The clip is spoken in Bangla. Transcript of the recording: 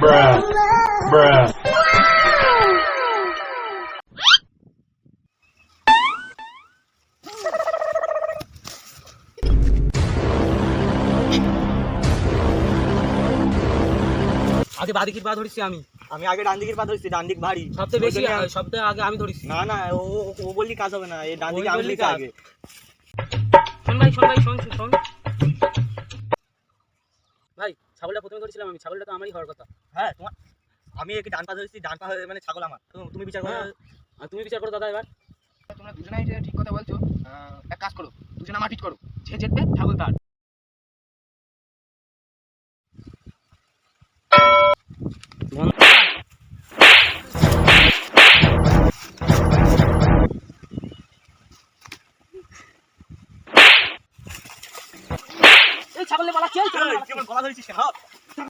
Bruh. Bruh. আগে বাদিকের পা ধরেছি আমি আমি আগে ডান দিকের পা ধরেছি, ডান দিক ভারী সবচেয়ে বেশি সবচেয়ে আগে আমি ধরেছি। না না ও বললি কাজ হবে না, এই ডান দিকে আমি ধরেছি আগে। শোন ভাই শোন ভাই, ছাগলটা প্রথমে ধরেছিলাম আমি, ছাগলটা তো আমারই হওয়ার কথা। হ্যাঁ তোমার, আমি একে ডান পা ধরেছি, ডান পা মানে ছাগল আমার, তুমি বিচার করো। আর তুমি বিচার করো দাদা এবার। তোমরা দুজনেই এটা ঠিক কথা বলছো। এক কাজ করো, দুজনে মারপিট করো, যে জিতবে ছাগল তার। এই ছাগলে পালা, কেমন গলা ধরেছিস কেন?